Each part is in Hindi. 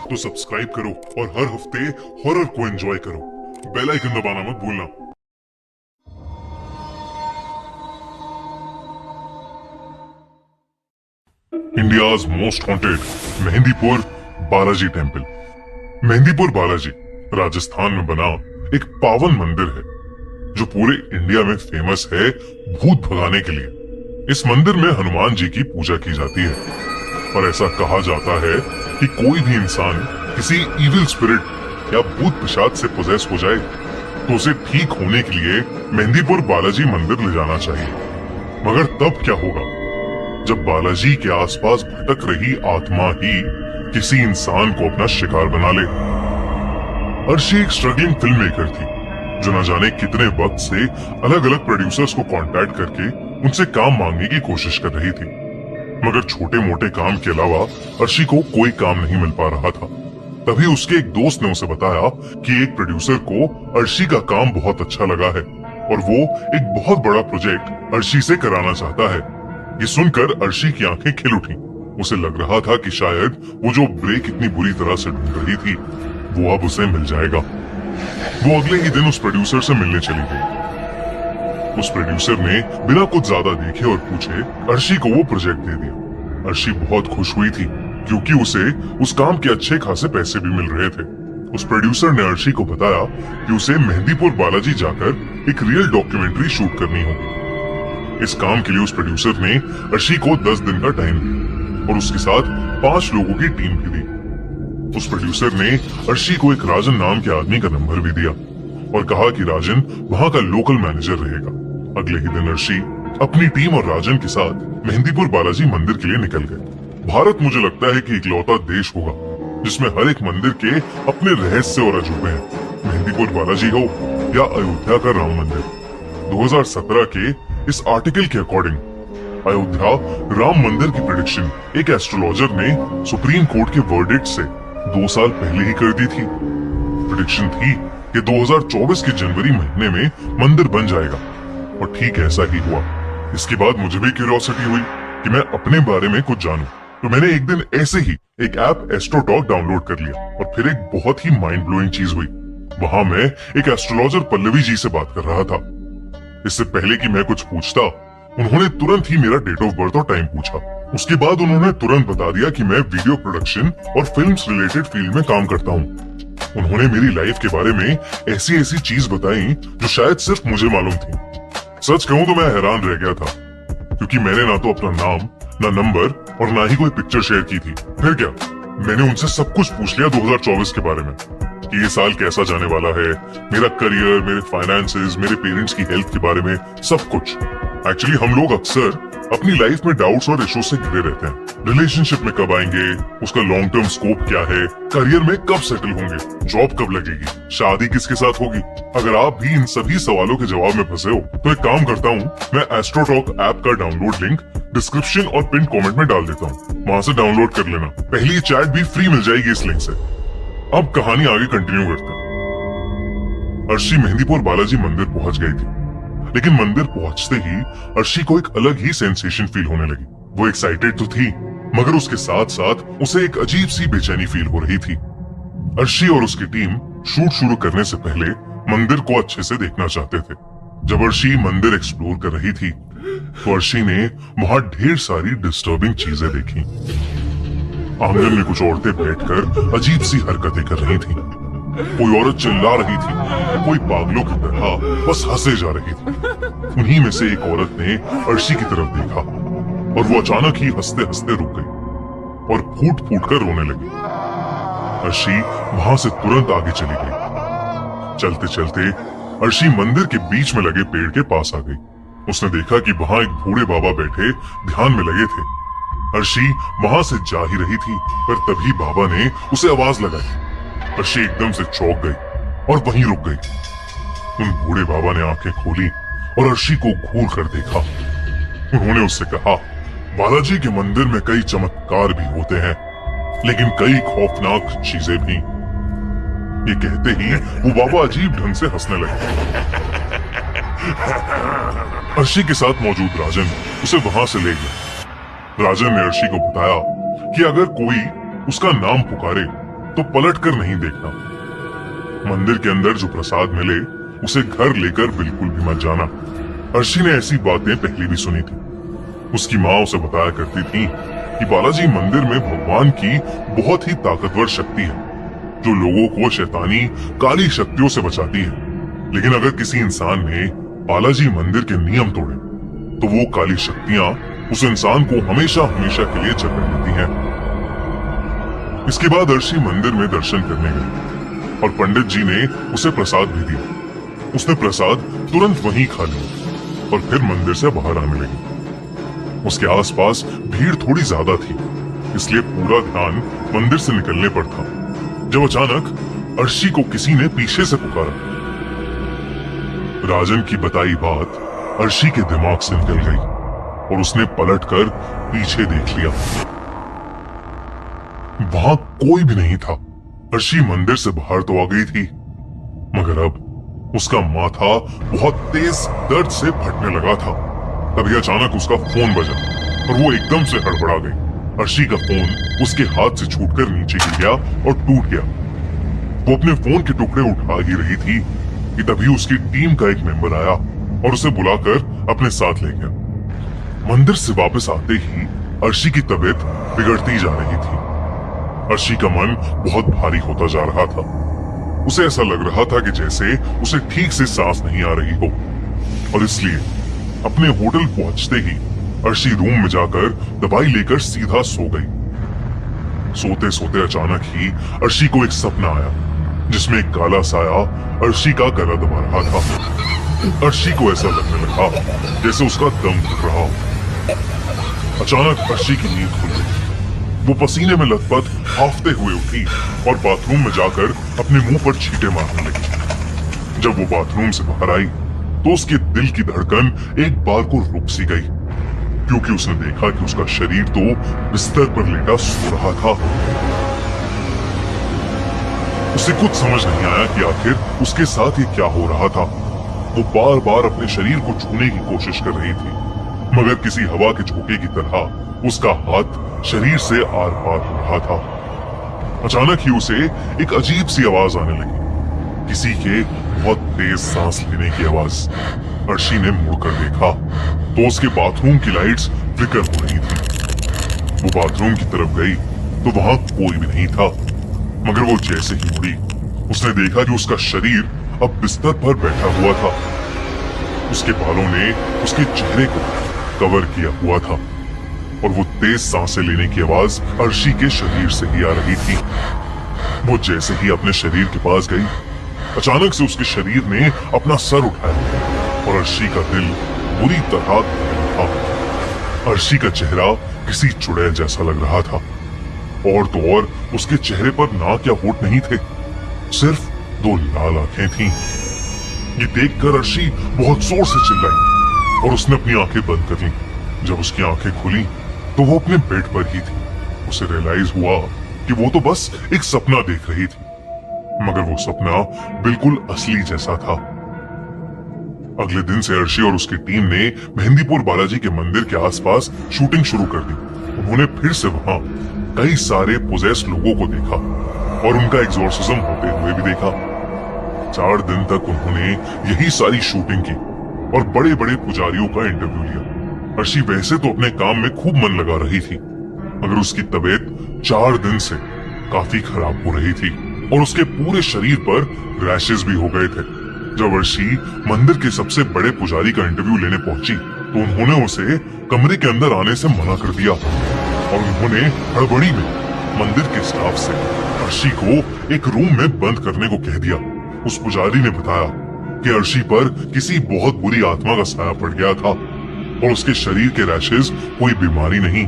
तो सब्सक्राइब करो और हर हफ्ते हॉरर को एंजॉय करो। बेल आइकन दबाना मत भूलना। India's most haunted Mehandipur Balaji temple. Mehandipur Balaji Rajasthan में बना एक पावन मंदिर है जो पूरे इंडिया में फेमस है भूत भगाने के लिए। इस मंदिर में हनुमान जी की पूजा की जाती है और ऐसा कहा जाता है कि कोई भी इंसान किसी इविल स्पिरिट या भूत पिशाच से पोजेस हो जाए तो उसे ठीक होने के लिए मेहंदीपुर बालाजी मंदिर ले जाना चाहिए। मगर तब क्या होगा जब बालाजी के आसपास भटक रही आत्मा ही किसी इंसान को अपना शिकार बना ले। अर्शी एक स्ट्रगलिंग फिल्म मेकर थी जो न जाने कितने वक्त से अलग अलग प्रोड्यूसर्स को कांटेक्ट करके उनसे काम मांगने की कोशिश कर रही थी, मगर छोटे मोटे काम के अलावा अर्शी को कोई काम नहीं मिल पा रहा था। तभी उसके एक दोस्त ने उसे बताया कि एक प्रोड्यूसर को अर्शी का काम बहुत अच्छा लगा है और वो एक बहुत बड़ा प्रोजेक्ट अर्शी से कराना चाहता है। ये सुनकर अर्शी की आंखें खिल उठी। उसे लग रहा था कि शायद वो जो ब्रेक इतनी बुरी तरह से ढूंढ रही थी वो अब उसे मिल जाएगा। वो अगले ही दिन उस प्रोड्यूसर से मिलने चली गई। उस प्रोड्यूसर ने बिना कुछ ज्यादा देखे और पूछे अर्शी को वो प्रोजेक्ट दे दिया। अर्शी बहुत खुश हुई थी क्योंकि उसे उस काम के अच्छे खासे पैसे भी मिल रहे थे। उस प्रोड्यूसर ने अर्शी को बताया कि उसे मेहंदीपुर बालाजी जाकर एक रियल डॉक्यूमेंट्री शूट करनी होगी। इस काम के लिए उस प्रोड्यूसर ने अर्शी को 10 दिन का टाइम दिया और उसके साथ 5 लोगों की टीम भी दी। उस प्रोड्यूसर ने अर्शी को एक राजन नाम के आदमी का नंबर भी दिया और कहा कि राजन वहां का लोकल मैनेजर रहेगा। अगले ही दिन अर्शी अपनी टीम और राजन के साथ मेहंदीपुर बालाजी मंदिर के लिए निकल गए। भारत मुझे लगता है कि इकलौता देश होगा जिसमें हर एक मंदिर के अपने रहस्य और अजूबे हैं। मेहंदीपुर बालाजी हो या अयोध्या का राम मंदिर। 2017 के इस आर्टिकल के अकॉर्डिंग अयोध्या राम मंदिर की प्रेडिक्शन एक एस्ट्रोलॉजर ने सुप्रीम कोर्ट के वर्डिक्ट से 2 साल पहले ही कर दी थी। प्रेडिक्शन थी कि 2024 के जनवरी महीने में मंदिर बन जाएगा और ठीक ऐसा ही हुआ। इसके बाद मुझे भी क्यूरियोसिटी हुई कि मैं अपने बारे में कुछ जानूं, तो मैंने एक दिन ऐसे ही एक ऐप एस्ट्रोटॉक डाउनलोड कर लिया और फिर एक बहुत ही माइंड ब्लोइंग चीज हुई। वहां मैं एक एस्ट्रोलॉजर पल्लवी जी से बात कर रहा था। इससे पहले कि मैं कुछ पूछता उन्होंने तुरंत ही मेरा डेट ऑफ बर्थ और टाइम पूछा। उसके बाद उन्होंने तुरंत बता दिया कि मैं वीडियो प्रोडक्शन और फिल्म्स रिलेटेड फील्ड में काम करता हूँ। उन्होंने मेरी लाइफ के बारे में ऐसी ऐसी चीज बताई जो शायद सिर्फ मुझे मालूम थी। सच कहूँ तो मैं हैरान रह गया था क्योंकि मैंने ना तो अपना नाम, ना नंबर और ना ही कोई पिक्चर शेयर की थी। फिर क्या, मैंने उनसे सब कुछ पूछ लिया 2024 के बारे में कि ये साल कैसा जाने वाला है, मेरा करियर, मेरे फाइनेंसेस, मेरे पेरेंट्स की हेल्थ के बारे में सब कुछ। एक्चुअली हम लोग अक्सर अपनी लाइफ में डाउट्स और इश्यूज से घिरे रहते हैं। रिलेशनशिप में कब आएंगे, उसका लॉन्ग टर्म स्कोप क्या है, करियर में कब सेटल होंगे, जॉब कब लगेगी, शादी किसके साथ होगी। अगर आप भी इन सभी सवालों के जवाब में फंसे हो तो एक काम करता हूँ, मैं एस्ट्रोटॉक ऐप का डाउनलोड लिंक डिस्क्रिप्शन और पिन कमेंट में डाल देता हूँ, वहां से डाउनलोड कर लेना। पहली चैट भी फ्री मिल जाएगी इस लिंक से। अब कहानी आगे कंटिन्यू करते हैं। अर्शी मेहंदीपुर बालाजी मंदिर पहुंच गई थी, लेकिन मंदिर पहुंचते ही अर्शी को एक अलग ही सेंसेशन फील होने लगी। वो एक्साइटेड तो थी मगर उसके साथ साथ उसे एक अजीब सी बेचैनी फील हो रही थी। अर्शी और उसकी टीम शूट शुरू करने से पहले मंदिर को अच्छे से देखना चाहते थे। जब अर्शी मंदिर एक्सप्लोर कर रही थी तो अर्शी ने वहां ढेर सारी डिस्टर्बिंग चीजें देखी। आंगन में कुछ औरतें बैठकर अजीब सी हरकतें कर रही थी। कोई औरत चिल्ला रही थी, कोई पागलों की तरह बस हंसे जा रही थी। उन्हीं में से एक औरत ने अर्शी की तरफ देखा और वो अचानक ही हंसते हंसते रुक गई और फूट फूट कर रोने लगी। अर्शी वहां से तुरंत आगे चली गई। चलते चलते अर्शी मंदिर के बीच में लगे पेड़ के पास आ गई। उसने देखा कि वहां एक बूढ़े बाबा बैठे ध्यान में लगे थे। अर्शी वहां से जा ही रही थी पर तभी बाबा ने उसे आवाज लगाई। अर्शी एकदम से चौंक गई और वहीं रुक गई। उन बूढ़े बाबा ने आंखें खोली और अर्शी को घूर कर देखा। उन्होंने उससे कहा, बालाजी के मंदिर में कई चमत्कार भी होते हैं लेकिन कई खौफनाक चीजें भी। ये कहते ही वो बाबा अजीब ढंग से हंसने लगे। अर्शी के साथ मौजूद राजन उसे वहां से ले गया। राजन ने अर्शी को बताया कि अगर कोई उसका नाम पुकारे तो पलट कर नहीं देखना। मंदिर के अंदर जो प्रसाद मिले उसे घर लेकर बिल्कुल भी मत जाना। अर्शी ने ऐसी बातें पहले भी सुनी थी। उसकी माँ उसे बताया करती थी कि बालाजी मंदिर में भगवान की बहुत ही ताकतवर शक्ति है जो लोगों को शैतानी काली शक्तियों से बचाती है। लेकिन अगर किसी इंसान ने बालाजी मंदिर के नियम तोड़े तो वो काली शक्तियां उस इंसान को हमेशा हमेशा के लिए जकड़ लेती हैं। इसके बाद अर्शी मंदिर में दर्शन करने गई और पंडित जी ने उसे प्रसाद भी दिया। उसने प्रसाद तुरंत वहीं खा लिया और फिर मंदिर से बाहर आने लगी। उसके आसपास भीड़ थोड़ी ज्यादा थी, इसलिए पूरा ध्यान मंदिर से निकलने पर था जब अचानक अर्शी को किसी ने पीछे से पुकारा। राजन की बताई बात अर्शी के दिमाग से निकल गई और उसने पलटकर पीछे देख लिया। वहां कोई भी नहीं था। अर्शी मंदिर से बाहर तो आ गई थी, मगर अब उसका माथा बहुत तेज दर्द से फटने लगा था। तभी अचानक उसका फोन बजा और वो एकदम से हड़बड़ा गई। अर्शी का फोन उसके हाथ से छूटकर नीचे गिर गया और टूट गया। वो अपने फोन के टुकड़े उठा ही रही थी कि तभी उसकी टीम का एक मेंबर आया और उसे बुलाकर अपने साथ ले गया। मंदिर से वापस आते ही अर्शी की तबीयत बिगड़ती जा रही थी। अर्शी का मन बहुत भारी होता जा रहा था। उसे ऐसा लग रहा था कि जैसे उसे ठीक से सांस नहीं आ रही हो और इसलिए अपने होटल पहुंचते ही अर्शी रूम में जाकर दवाई लेकर सीधा सो गई। सोते सोते अचानक ही अर्शी को एक सपना आया जिसमें एक काला साया अर्शी का गला दबा रहा था। अर्शी को ऐसा लगने लगा जैसे उसका दम घुट रहा हो। अचानक अर्शी की नींद खुल गई। वो पसीने में लथपथ हाफते हुए उठी और बाथरूम में जाकर अपने मुंह पर छींटे मारने लगी। जब वो बाथरूम से बाहर आई तो उसके दिल की धड़कन एक बार को रुक सी गई, क्योंकि उसने देखा कि उसका शरीर तो बिस्तर पर लेटा सो रहा था। उसे कुछ समझ नहीं आया कि आखिर उसके साथ ये क्या हो रहा था। वो बार बार अपने शरीर को छूने की कोशिश कर रही थी, मगर किसी हवा के झोंके की तरह उसका हाथ शरीर से आर पार हो रहा था। अचानक ही उसे एक अजीब सी आवाज आने लगी, किसी के बहुत तेज सांस लेने की आवाज। अर्शी ने मुड़कर देखा तो उसके बाथरूम की लाइट्स फ्लिकर हो रही थी। वो बाथरूम की तरफ गई तो वहां कोई भी नहीं था, मगर वो जैसे ही मुड़ी उसने देखा कि उसका शरीर अब बिस्तर पर बैठा हुआ था। उसके बालों ने उसके चेहरे को कवर किया हुआ था और वो तेज सांसें लेने की आवाज अर्शी के शरीर से ही आ रही थी। वो जैसे ही अपने शरीर के पास गई, अचानक से उसके शरीर ने अपना सर उठाया और अर्शी का दिल बुरी तरह दहल था। अर्शी का चेहरा किसी चुड़ैल जैसा लग रहा था और तो और उसके चेहरे पर नाक या होंठ नहीं थे, सिर्फ दो लाल आंखें थीं। ये देखकर अर्शी बहुत जोर से चिल्लाई और उसने अपनी आंखें बंद कर लीं। जब उसकी आंखें खुली तो वो अपने बेड पर ही थी। उसे रियलाइज हुआ कि वो तो बस एक सपना देख रही थी, मगर वो सपना बिल्कुल असली जैसा था। अगले दिन से अर्शी और उसकी टीम ने मेहंदीपुर बालाजी के मंदिर के आसपास शूटिंग शुरू कर दी। उन्होंने फिर से वहां कई सारे पोजेस्ड लोगों को देखा और उनका एग्जॉर्सिज्म होते हुए भी देखा। 4 दिन तक उन्होंने यही सारी शूटिंग की और बड़े बड़े पुजारियों का इंटरव्यू लिया। अर्शी वैसे तो अपने काम में खूब मन लगा रही थी, मगर उसकी तबीयत 4 दिन से काफी खराब हो रही थी और उसके पूरे शरीर पर रैशेस भी हो गए थे। जब अर्शी मंदिर के सबसे बड़े पुजारी का इंटरव्यू लेने पहुंची तो उन्होंने उसे कमरे के अंदर आने से मना कर दिया और उन्होंने हड़बड़ी में मंदिर के स्टाफ से अर्शी को एक रूम में बंद करने को कह दिया। उस पुजारी ने बताया कि अर्शी पर किसी बहुत बुरी आत्मा का साया पड़ गया था और उसके शरीर के रैशेस कोई बीमारी नहीं,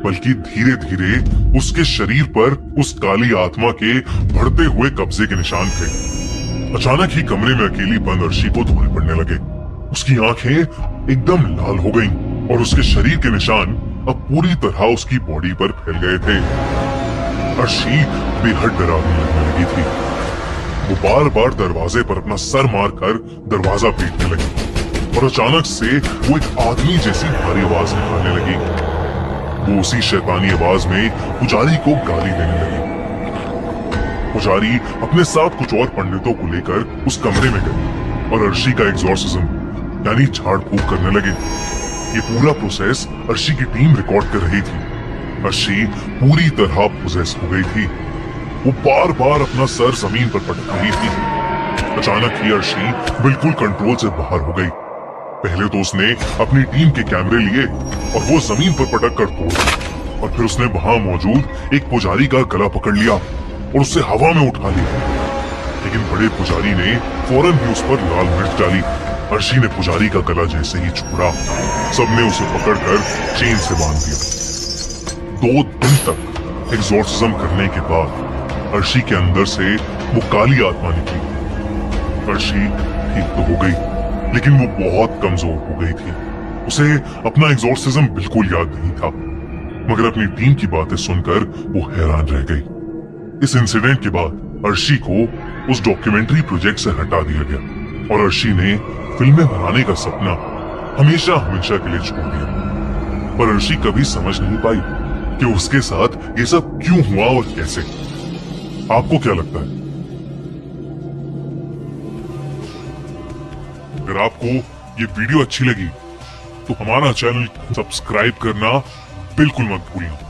बल्कि धीरे धीरे उसके शरीर पर उस काली आत्मा के बढ़ते हुए कब्जे के निशान थे। अचानक ही कमरे में अकेली बंद अर्शी को धूल पड़ने लगे। उसकी आंखें एकदम लाल हो गईं और उसके शरीर के निशान अब पूरी तरह उसकी बॉडी पर फैल गए थे। अर्शी बेहद डरावनी लगने लगी थी। वो बार बार दरवाजे पर अपना सर मारकर दरवाजा पीटने लगी और अचानक से वो एक आदमी जैसी भारी आवाज निकालने लगी। वो उसी शैतानी आवाज में पुजारी को गाली देने लगी। पुजारी अपने साथ कुछ और पंडितों को लेकर उस कमरे में गए और अर्शी का एग्जॉर्सिज्म यानी झाड़ फूक करने लगे। ये पूरा प्रोसेस अर्शी की टीम रिकॉर्ड कर रही थी। अर्शी पूरी तरह पोजेस हो गई थी। वो बार बार अपना सर जमीन पर पटक रही थी। अचानक ही अर्शी बिल्कुल कंट्रोल से बाहर हो गई। पहले तो उसने अपनी टीम के कैमरे लिए और वो जमीन पर पटक कर तोड़, और फिर उसने वहां मौजूद एक पुजारी का गला पकड़ लिया और उसे हवा में उठा लिया। लेकिन बड़े पुजारी ने फौरन ही उस पर लाल मिर्च डाली। अर्शी ने पुजारी का गला जैसे ही छोड़ा, सबने उसे पकड़कर चेन से बांध दिया। 2 दिन तक एग्जॉर्सिज्म करने के बाद अर्शी के अंदर से वो काली आत्मा निकली। अर्शी ठीक तो हो गई, लेकिन वो बहुत कमजोर हो गई थी। उसे अपना एग्जॉर्सिज्म बिल्कुल याद नहीं था, मगर अपनी टीम की बातें सुनकर वो हैरान रह गई। इस इंसिडेंट के बाद अर्शी को उस डॉक्यूमेंट्री प्रोजेक्ट से हटा दिया गया और अर्शी ने फिल्में बनाने का सपना हमेशा हमेशा के लिए छोड़ दिया। पर अर्शी कभी समझ नहीं पाई कि उसके साथ ये सब क्यों हुआ और कैसे। आपको क्या लगता है? अगर आपको ये वीडियो अच्छी लगी तो हमारा चैनल सब्सक्राइब करना बिल्कुल मत भूलना।